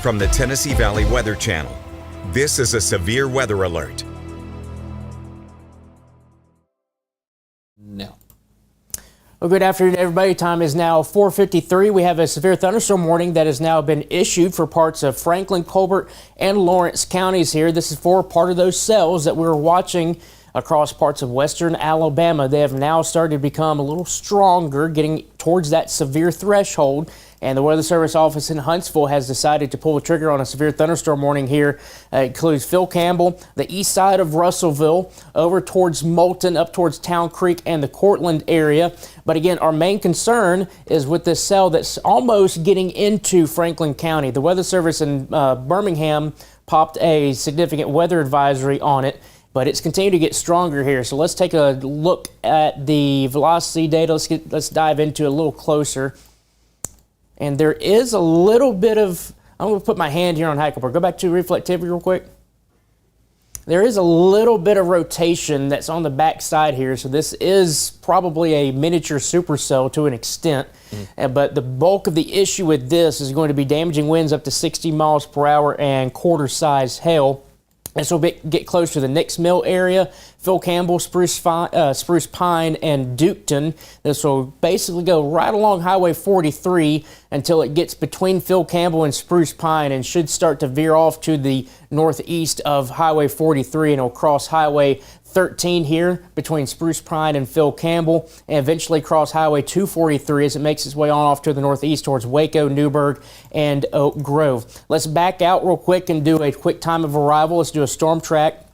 From the Tennessee Valley Weather Channel, this is a severe weather alert. No. Well, good afternoon, everybody. Time is now 4:53. We have a severe thunderstorm warning that has now been issued for parts of Franklin, Colbert, and Lawrence counties here. This is for part of those cells that we were watching across parts of western Alabama. They have now started to become a little stronger, getting towards that severe threshold. And the Weather Service office in Huntsville has decided to pull the trigger on a severe thunderstorm warning here. It includes Phil Campbell, the east side of Russellville, over towards Moulton, up towards Town Creek and the Cortland area. But again, our main concern is with this cell that's almost getting into Franklin County. The Weather Service in Birmingham popped a significant weather advisory on it, but it's continued to get stronger here. So let's take a look at the velocity data. Let's dive into it a little closer. And there is a little bit of, I'm going to put my hand here on Hackleburg. Go back to reflectivity real quick. There is a little bit of rotation that's on the back side here. So this is probably a miniature supercell to an extent. But the bulk of the issue with this is going to be damaging winds up to 60 miles per hour and quarter-size hail. This will get close to the Nix Mill area, Phil Campbell, Spruce Pine, and Duketon. This will basically go right along Highway 43 until it gets between Phil Campbell and Spruce Pine and should start to veer off to the northeast of Highway 43, and it'll cross Highway 13 here between Spruce Pine and Phil Campbell, and eventually cross Highway 243 as it makes its way on off to the northeast towards Waco, Newburgh, and Oak Grove. Let's back out real quick and do a quick time of arrival. Let's do a storm track.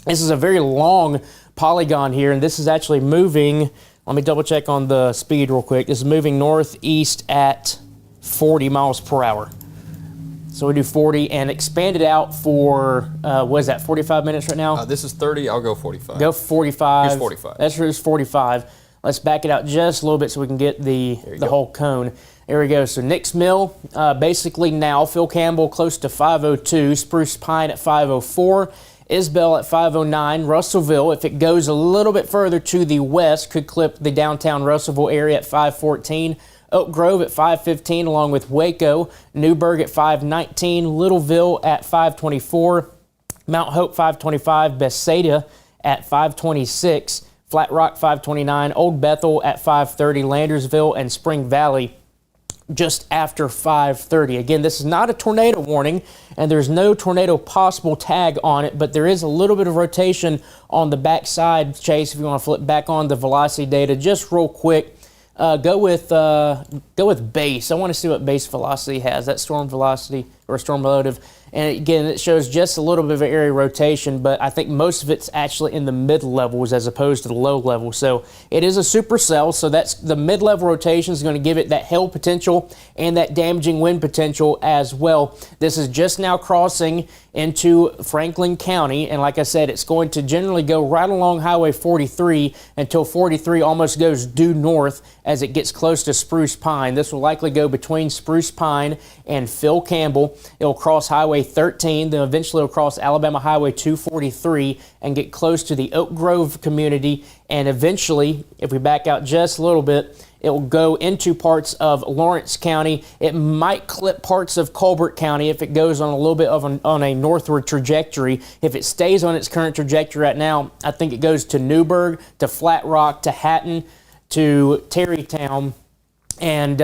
This is a very long polygon here, and this is actually moving. Let me double check on the speed real quick. This is moving northeast at 40 miles per hour. So we do 40 and expand it out for, what is that, 45 minutes right now? This is 30. I'll go 45. Go 45. Here's 45. That's 45. Let's back it out just a little bit so we can get the whole cone. There we go. So Nix Mill, basically now, Phil Campbell close to 502, Spruce Pine at 504, Isbell at 509, Russellville, if it goes a little bit further to the west, could clip the downtown Russellville area at 514. Oak Grove at 515, along with Waco, Newburgh at 519, Littleville at 524, Mount Hope 525, Bethsaida at 526, Flat Rock 529, Old Bethel at 530, Landersville and Spring Valley just after 5:30. Again, this is not a tornado warning, and there's no tornado possible tag on it, but there is a little bit of rotation on the back side. Chase, if you want to flip back on the velocity data just real quick. Go with base. I want to see what base velocity has. That storm velocity or storm relative. And again, it shows just a little bit of an area rotation, but I think most of it's actually in the mid-levels as opposed to the low level. So it is a supercell, so that's the mid-level rotation is going to give it that hail potential and that damaging wind potential as well. This is just now crossing into Franklin County, and like I said, it's going to generally go right along Highway 43 until 43 almost goes due north as it gets close to Spruce Pine. This will likely go between Spruce Pine and Phil Campbell. It'll cross Highway 13, then eventually it'll cross Alabama Highway 243 and get close to the Oak Grove community, and eventually, if we back out just a little bit, it will go into parts of Lawrence County. It might clip parts of Colbert County if it goes on a little bit of on a northward trajectory. If it stays on its current trajectory right now, I think it goes to Newburgh, to Flat Rock, to Hatton, to Terrytown, and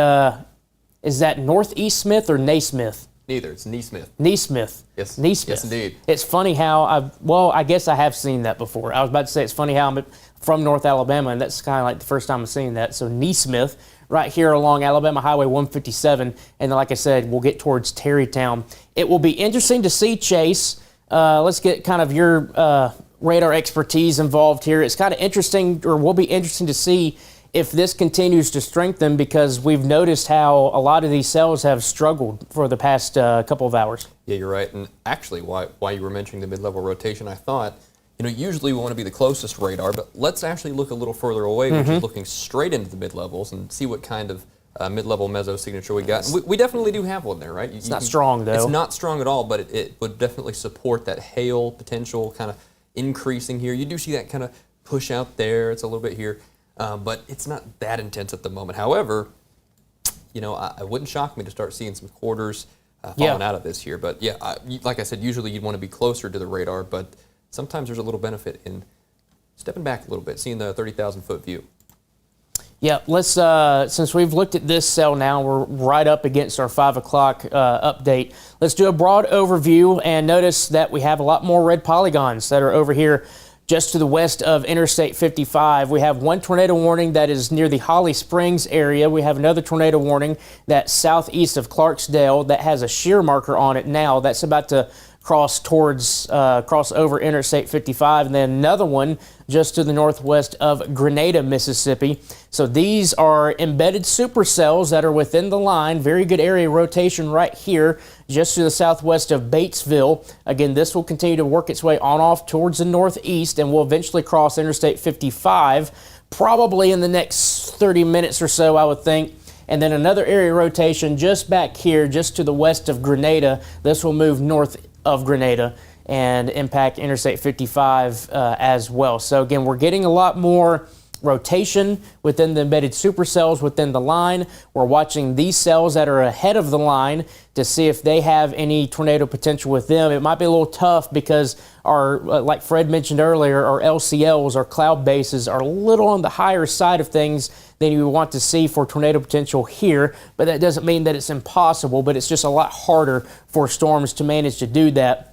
is that Northeast Smith or Naismith? Neither. It's Neesmith. Neesmith. Yes. Neesmith. Yes, indeed. It's funny how I guess I have sthen that before. I was about to say it's funny how I'm from North Alabama, and that's kind of like the first time I'm seeing that. So Neesmith, right here along Alabama Highway 157, and then, like I said, we'll get towards Terrytown. It will be interesting to see, Chase. Let's get kind of your radar expertise involved here. It's kind of interesting, or will be interesting to see if this continues to strengthen, because we've noticed how a lot of these cells have struggled for the past couple of hours. Yeah, you're right. And actually, why you were mentioning the mid-level rotation, I thought, usually we want to be the closest radar, but let's actually look a little further away, which is looking straight into the mid-levels and see what kind of mid-level meso signature we got. And we definitely do have one there, right? It's not strong, though. It's not strong at all, but it would definitely support that hail potential kind of increasing here. You do see that kind of push out there. It's a little bit here. But it's not that intense at the moment. However, it wouldn't shock me to start seeing some quarters fallen out of this here. But yeah, like I said, usually you'd want to be closer to the radar, but sometimes there's a little benefit in stepping back a little bit, seeing the 30,000-foot view. Yeah, let's, since we've looked at this cell now, we're right up against our 5 o'clock update. Let's do a broad overview and notice that we have a lot more red polygons that are over here just to the west of Interstate 55. We have one tornado warning that is near the Holly Springs area. We have another tornado warning that's southeast of Clarksdale that has a shear marker on it now. That's about to cross over Interstate 55, and then another one just to the northwest of Grenada, Mississippi. So these are embedded supercells that are within the line. Very good area rotation right here, just to the southwest of Batesville. Again, this will continue to work its way on off towards the northeast and will eventually cross Interstate 55, probably in the next 30 minutes or so, I would think. And then another area rotation just back here, just to the west of Grenada. This will move north of Grenada and impact Interstate 55 as well. So again, we're getting a lot more rotation within the embedded supercells within the line. We're watching these cells that are ahead of the line to see if they have any tornado potential with them. It might be a little tough because our, like Fred mentioned earlier, our LCLs, our cloud bases, are a little on the higher side of things than you would want to see for tornado potential here, but that doesn't mean that it's impossible, but it's just a lot harder for storms to manage to do that.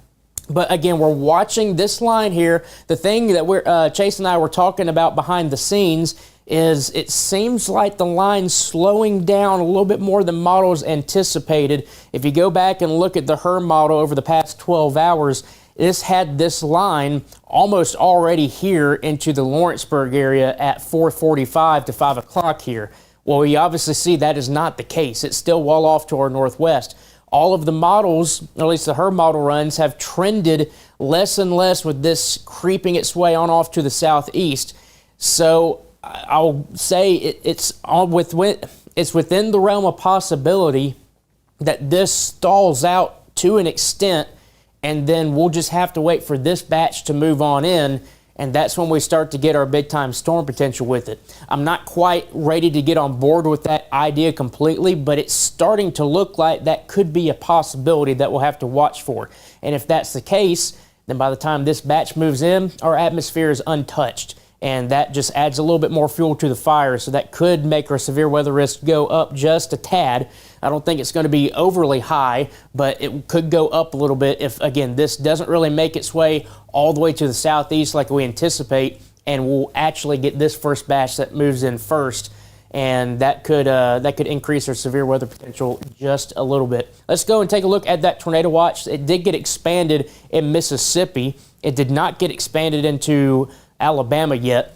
But again, we're watching this line here. The thing that Chase and I were talking about behind the scenes is it seems like the line's slowing down a little bit more than models anticipated. If you go back and look at the HERM model over the past 12 hours, this had this line almost already here into the Lawrenceburg area at 4:45 to 5 o'clock here. Well, you obviously see that is not the case. It's still well off to our northwest. All of the models, or at least the HERM model runs, have trended less and less with this creeping its way on off to the southeast. So I'll say it's within the realm of possibility that this stalls out to an extent, and then we'll just have to wait for this batch to move on in, and that's when we start to get our big-time storm potential with it. I'm not quite ready to get on board with that idea completely, but it's starting to look like that could be a possibility that we'll have to watch for. And if that's the case, then by the time this batch moves in, our atmosphere is untouched, and that just adds a little bit more fuel to the fire, so that could make our severe weather risk go up just a tad. I don't think it's going to be overly high, but it could go up a little bit if, again, this doesn't really make its way all the way to the southeast like we anticipate, and we'll actually get this first batch that moves in first, and that could increase our severe weather potential just a little bit. Let's go and take a look at that tornado watch. It did get expanded in Mississippi. It did not get expanded into Alabama yet.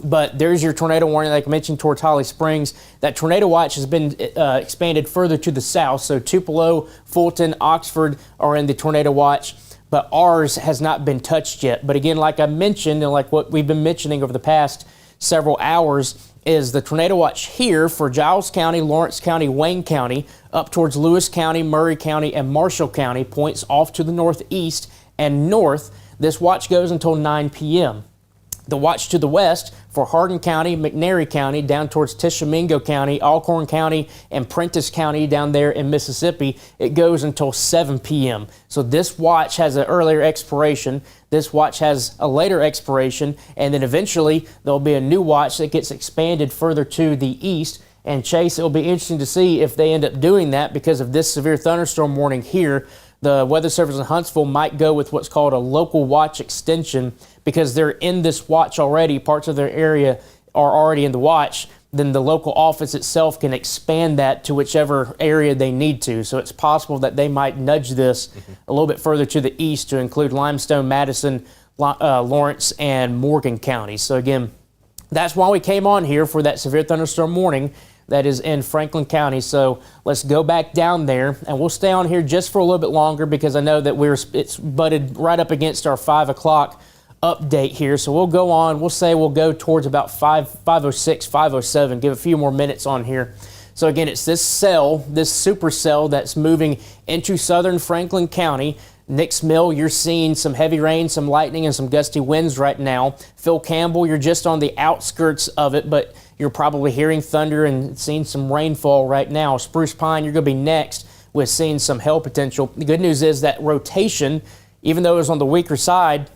But there's your tornado warning, like I mentioned, towards Holly Springs. That tornado watch has been expanded further to the south. So Tupelo, Fulton, Oxford are in the tornado watch, but ours has not been touched yet. But again, like I mentioned, and like what we've been mentioning over the past several hours, is the tornado watch here for Giles County, Lawrence County, Wayne County, up towards Lewis County, Murray County, and Marshall County, points off to the northeast and north. This watch goes until 9 p.m. The watch to the west for Hardin County, McNairy County, down towards Tishomingo County, Alcorn County, and Prentiss County down there in Mississippi, it goes until 7 p.m. So this watch has an earlier expiration, this watch has a later expiration, and then eventually there'll be a new watch that gets expanded further to the east. And Chase, it'll be interesting to see if they end up doing that because of this severe thunderstorm warning here. The Weather Service in Huntsville might go with what's called a local watch extension because they're in this watch already. Parts of their area are already in the watch. Then the local office itself can expand that to whichever area they need to. So it's possible that they might nudge this a little bit further to the east to include Limestone, Madison, Lawrence, and Morgan counties. So again, that's why we came on here for that severe thunderstorm warning that is in Franklin County. So let's go back down there, and we'll stay on here just for a little bit longer because I know that it's butted right up against our 5 o'clock update here. So we'll go on. We'll say we'll go towards about 5:06, 5:07. Give a few more minutes on here. So again, it's this cell, this supercell that's moving into southern Franklin County. Nix Mill, you're seeing some heavy rain, some lightning, and some gusty winds right now. Phil Campbell, you're just on the outskirts of it, but you're probably hearing thunder and seeing some rainfall right now. Spruce Pine, you're going to be next with seeing some hail potential. The good news is that rotation, even though it was on the weaker side,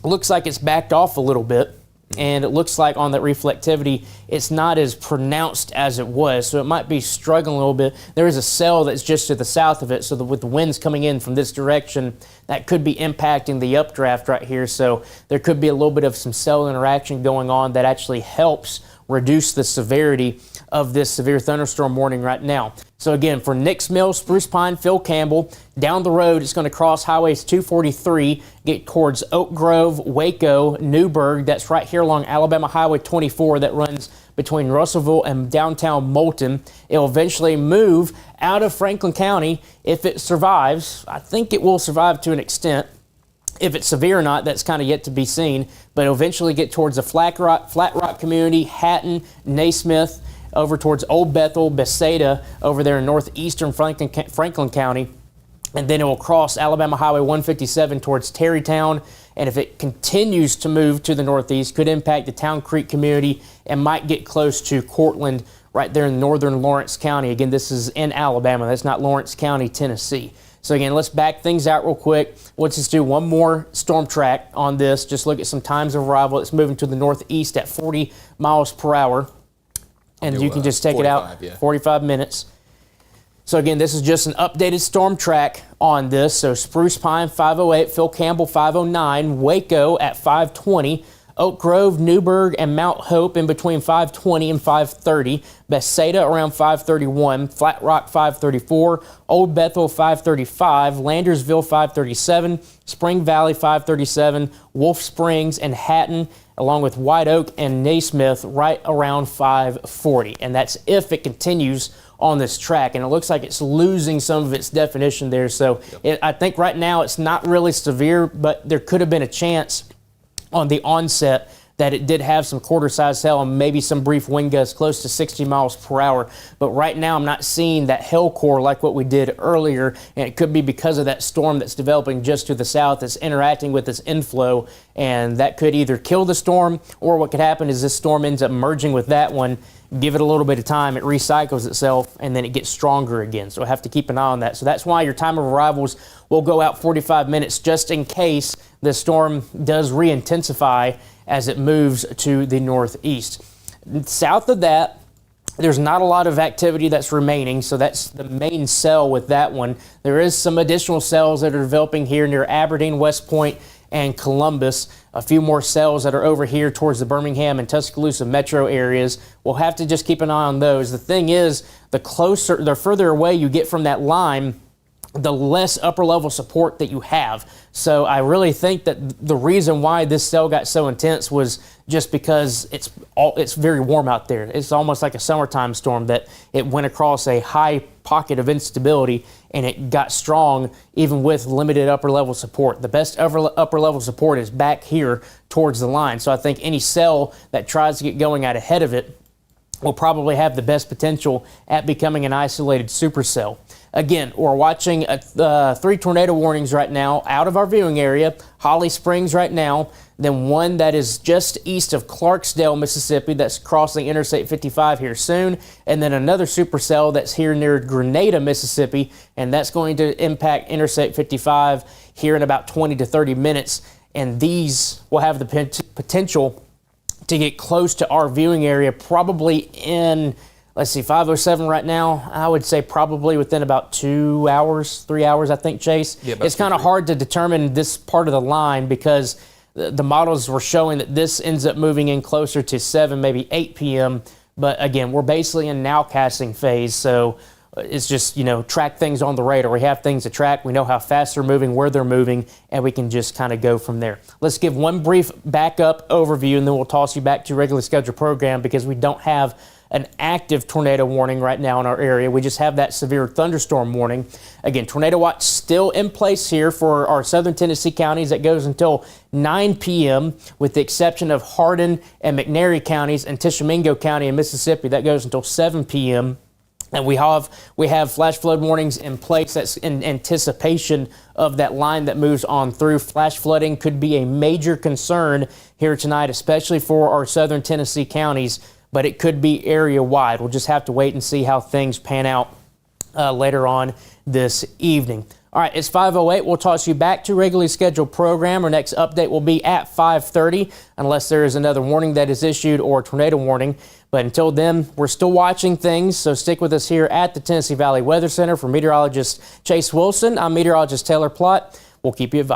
looks like it's backed off a little bit. And it looks like on that reflectivity, it's not as pronounced as it was. So it might be struggling a little bit. There is a cell that's just to the south of it. So with the winds coming in from this direction, that could be impacting the updraft right here. So there could be a little bit of some cell interaction going on that actually helps reduce the severity of this severe thunderstorm warning right now. So again, for Nix Mill, Spruce Pine, Phil Campbell, down the road, it's going to cross highways 243, get towards Oak Grove, Waco, Newburgh. That's right here along Alabama Highway 24 that runs between Russellville and downtown Moulton. It'll eventually move out of Franklin County if it survives. I think it will survive to an extent. If it's severe or not, that's kind of yet to be seen, but it'll eventually get towards the Flat Rock community, Hatton, Naismith, over towards Old Bethel, Bethsaida, over there in northeastern Franklin County, and then it will cross Alabama Highway 157 towards Terrytown, and if it continues to move to the northeast, could impact the Town Creek community and might get close to Cortland right there in northern Lawrence County. Again, this is in Alabama. That's not Lawrence County, Tennessee. So again, let's back things out real quick. Let's just do one more storm track on this. Just look at some times of arrival. It's moving to the northeast at 40 miles per hour. And you can just take it out, 45 minutes. So again, this is just an updated storm track on this. So Spruce Pine 508, Phil Campbell 509, Waco at 520, Oak Grove, Newburgh, and Mount Hope in between 520 and 530, Bethsaida around 531, Flat Rock 534, Old Bethel 535, Landersville 537, Spring Valley 537, Wolf Springs and Hatton, along with White Oak and Naismith right around 540. And that's if it continues on this track. And it looks like it's losing some of its definition there. So I think right now it's not really severe, but there could have been a chance on the onset that it did have some quarter-size hail and maybe some brief wind gusts close to 60 miles per hour. But right now I'm not seeing that hail core like what we did earlier, and it could be because of that storm that's developing just to the south that's interacting with this inflow, and that could either kill the storm, or what could happen is this storm ends up merging with that one. Give it a little bit of time, it recycles itself, and then it gets stronger again. So I have to keep an eye on that. So that's why your time of arrivals will go out 45 minutes just in case the storm does re-intensify as it moves to the northeast. South of that, there's not a lot of activity that's remaining, so that's the main cell with that one. There is some additional cells that are developing here near Aberdeen, West Point, and Columbus. A few more cells that are over here towards the Birmingham and Tuscaloosa metro areas. We'll have to just keep an eye on those. The thing is, the further away you get from that line, the less upper level support that you have. So I really think that the reason why this cell got so intense was just because it's very warm out there. It's almost like a summertime storm that it went across a high pocket of instability and it got strong even with limited upper level support. The best upper level support is back here towards the line. So I think any cell that tries to get going out ahead of it will probably have the best potential at becoming an isolated supercell. Again, we're watching 3 tornado warnings right now out of our viewing area. Holly Springs right now, then one that is just east of Clarksdale, Mississippi, that's crossing Interstate 55 here soon, and then another supercell that's here near Grenada, Mississippi, and that's going to impact Interstate 55 here in about 20 to 30 minutes, and these will have the potential to get close to our viewing area probably in, let's see, 5:07 right now. I would say probably within about 2 hours, 3 hours, I think, Chase. Yeah, it's kind of hard to determine this part of the line because the models were showing that this ends up moving in closer to 7, maybe 8 p.m. But again, we're basically in nowcasting phase, so it's just, track things on the radar. We have things to track. We know how fast they're moving, where they're moving, and we can just kind of go from there. Let's give one brief backup overview, and then we'll toss you back to regularly scheduled program because we don't have an active tornado warning right now in our area. We just have that severe thunderstorm warning. Again, tornado watch still in place here for our southern Tennessee counties. That goes until 9 p.m. with the exception of Hardin and McNairy counties and Tishomingo County in Mississippi. That goes until 7 p.m. And we have flash flood warnings in place. That's in anticipation of that line that moves on through. Flash flooding could be a major concern here tonight, especially for our southern Tennessee counties, but it could be area-wide. We'll just have to wait and see how things pan out later on this evening. All right, it's 5:08. We'll toss you back to regularly scheduled program. Our next update will be at 5:30, unless there is another warning that is issued or tornado warning. But until then, we're still watching things, so stick with us here at the Tennessee Valley Weather Center. For meteorologist Chase Wilson, I'm meteorologist Taylor Plott. We'll keep you advised.